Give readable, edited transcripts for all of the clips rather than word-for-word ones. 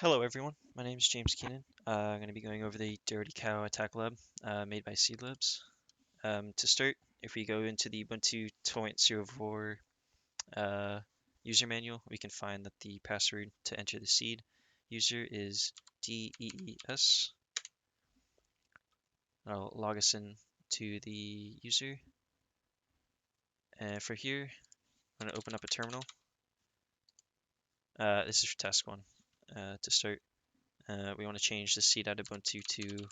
Hello everyone, my name is James Keenan. I'm going to be going over the Dirty Cow Attack Lab made by Seedlabs. To start, if we go into the Ubuntu 2.04 user manual, we can find that the password to enter the seed user is DEES. That'll log us in to the user. And for here, I'm going to open up a terminal. This is for task one. To start, we want to change the seed at Ubuntu to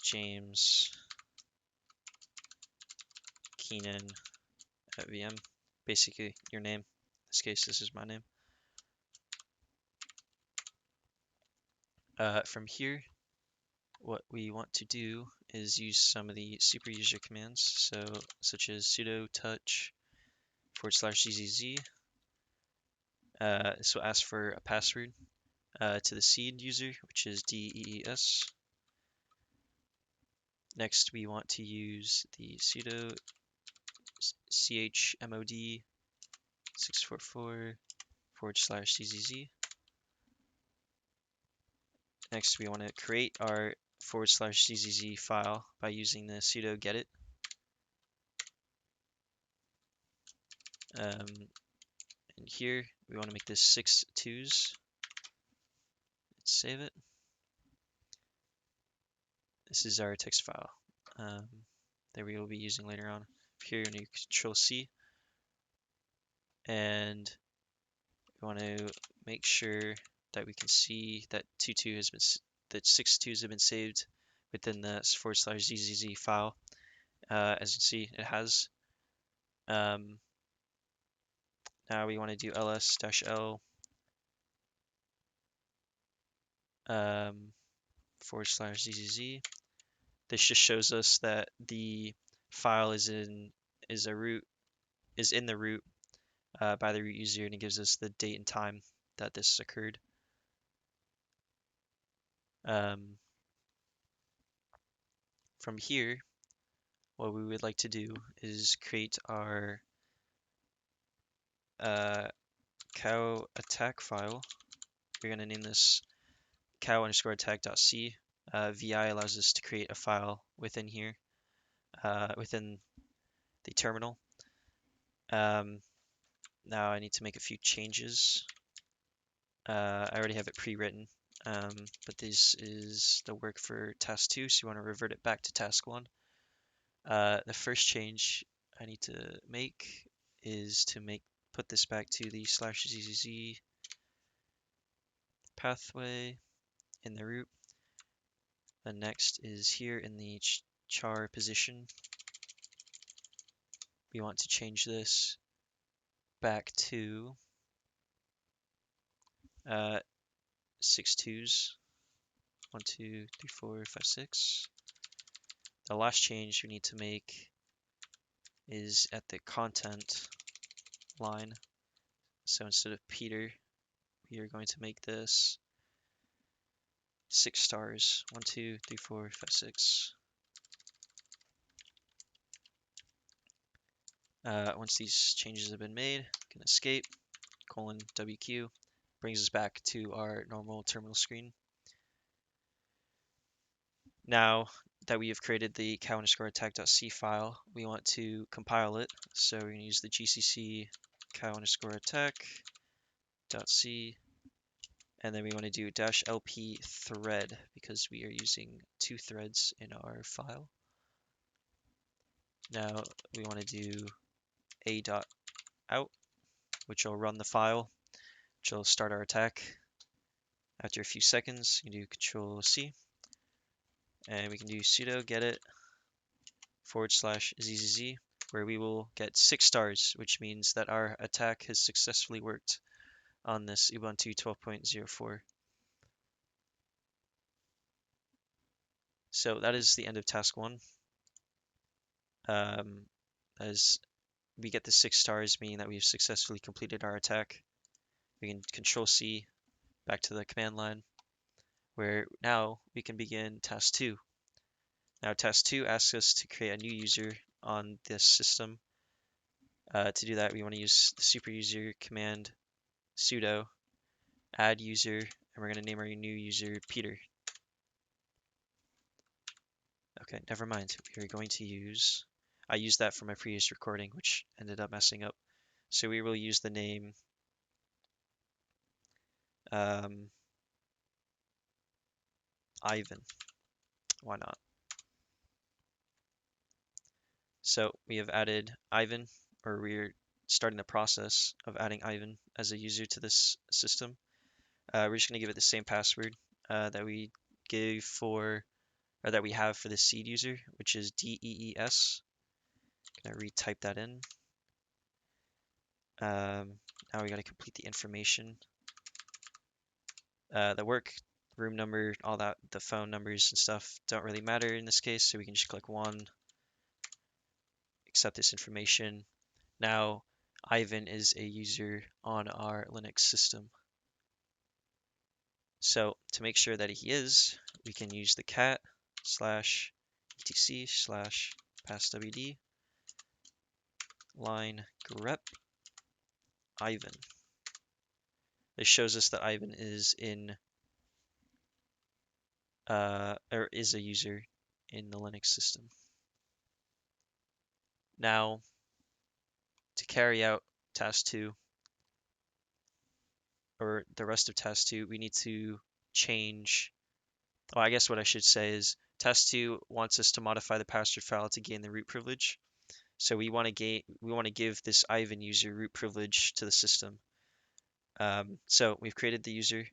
James Keenan at VM, basically your name. In this case, this is my name. From here, what we want to do is use some of the super user commands, such as sudo touch /zzz. This will ask for a password to the seed user, which is DEES. Next, we want to use the sudo chmod 644 /zzz. Next, we want to create our /zzz file by using the sudo get And here, we want to make this 6 twos. Let's save it. This is our text file that we will be using later on. Here, you Control C, and we want to make sure that we can see that 6 twos have been saved within the /zzz file. As you can see, it has. Now we want to do ls-l /zzz. This just shows us that the file is in the root by the root user, and it gives us the date and time that this occurred. From here, what we would like to do is create our cow attack file. We're going to name this cow_attack.c. VI allows us to create a file within here, within the terminal. Now I need to make a few changes. I already have it pre-written, but this is the work for task 2, so you want to revert it back to task 1. The first change I need to make is to put this back to the /zzz pathway in the root. The next is here in the char position. We want to change this back to 6 twos. 1, 2, 3, 4, 5, 6. The last change we need to make is at the content line. So instead of Peter, we are going to make this 6 stars. 1, 2, 3, 4, 5, 6. Once these changes have been made, we can escape, :WQ, brings us back to our normal terminal screen. Now that we have created the cow_attack.c file, we want to compile it. So we're going to use the gcc cow_attack.c, and then we want to do -lp thread because we are using 2 threads in our file. Now we want to do a.out, which will run the file, which will start our attack. After a few seconds, you can do Control C, and we can do sudo get it /zzz, where we will get 6 stars, which means that our attack has successfully worked on this Ubuntu 12.04. So that is the end of task 1. As we get the 6 stars, meaning that we've successfully completed our attack. We can Control C back to the command line, where now we can begin task 2. Now task 2 asks us to create a new user on this system. To do that, we want to use the super user command sudo add user, and we're going to name our new user Peter. Okay, never mind. We're going to use, I used that for my previous recording, which ended up messing up. So we will use the name Ivan. Why not? So we have added Ivan, or we're starting the process of adding Ivan as a user to this system. We're just going to give it the same password that we gave for, or that we have for the seed user, which is DEES. Gonna retype that in. Now we got to complete the information. The work, room number, all that, the phone numbers and stuff don't really matter in this case, so we can just click 1, accept this information. Now, Ivan is a user on our Linux system. So to make sure that he is, we can use the cat /etc /passwd line grep Ivan. This shows us that Ivan is in or is a user in the Linux system. Now, to carry out task 2, or the rest of task 2, we need to change. Well, I guess what I should say is task 2 wants us to modify the password file to gain the root privilege. So we want to give this Ivan user root privilege to the system. So we've created the user.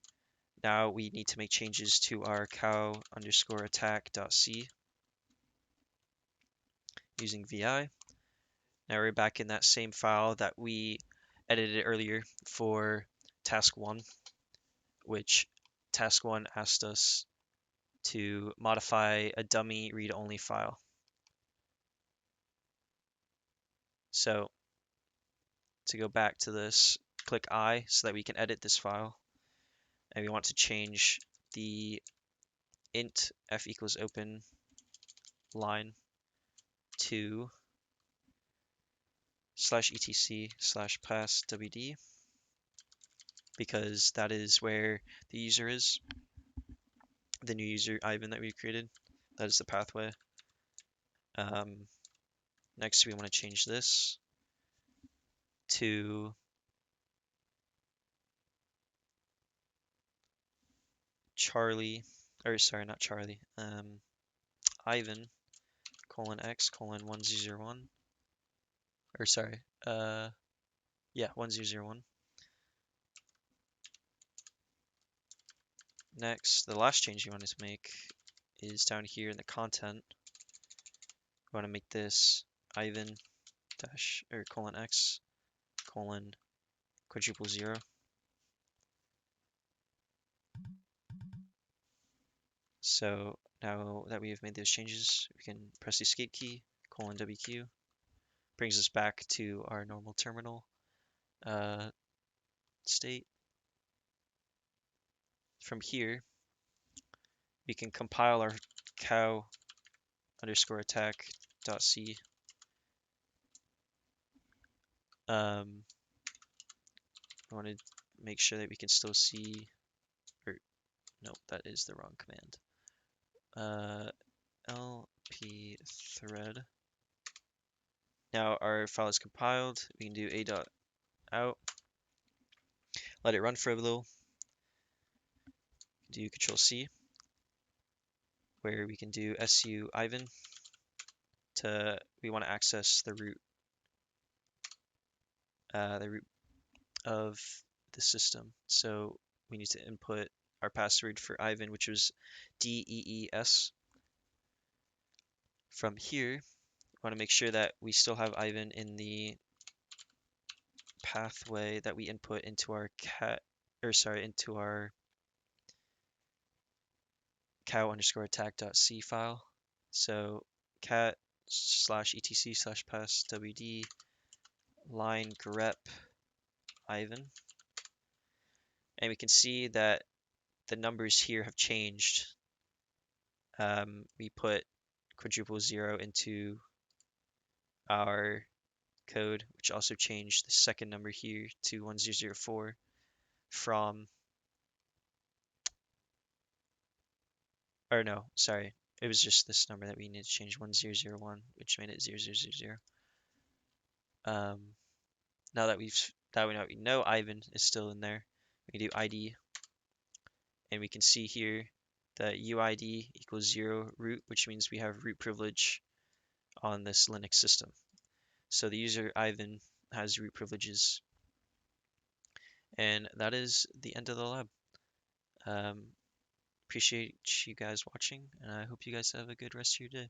Now we need to make changes to our cow_attack.c using vi. Now we're back in that same file that we edited earlier for task 1, which task 1 asked us to modify a dummy read-only file. So to go back to this, click I so that we can edit this file. And we want to change the int f equals open line to /etc/passwd, because that is where the user is, the new user Ivan that we created. That is the pathway. Next, we want to change this to Charlie, or sorry, not Charlie, Ivan :x:1001, or sorry, yeah, 1001. Next, the last change you wanted to make is down here in the content. We want to make this Ivan dash or :x: 000. So now that we have made those changes, we can press the escape key, :wq, brings us back to our normal terminal state. From here, we can compile our cow_attack.c. I want to make sure that we can still see, or no, that is the wrong command. lp thread. Now our file is compiled. We can do a.out. Let it run for a little. Do Control-C, where we can do su Ivan. We want to access the root of the system. So we need to input our password for Ivan, which was DEES. From here, we want to make sure that we still have Ivan in the pathway that we input into our into our cow_attack.c file. So cat /etc/passwd line grep Ivan. And we can see that the numbers here have changed. We put :0 into our code, which also changed the second number here to 1004 from Or no, sorry. It was just this number that we need to change 1001, which made it 0000. Now that we know Ivan is still in there, we do ID, and we can see here that UID equals 0 root, which means we have root privilege on this Linux system. So the user Ivan has root privileges. And that is the end of the lab. Um, Appreciate you guys watching, and I hope you guys have a good rest of your day.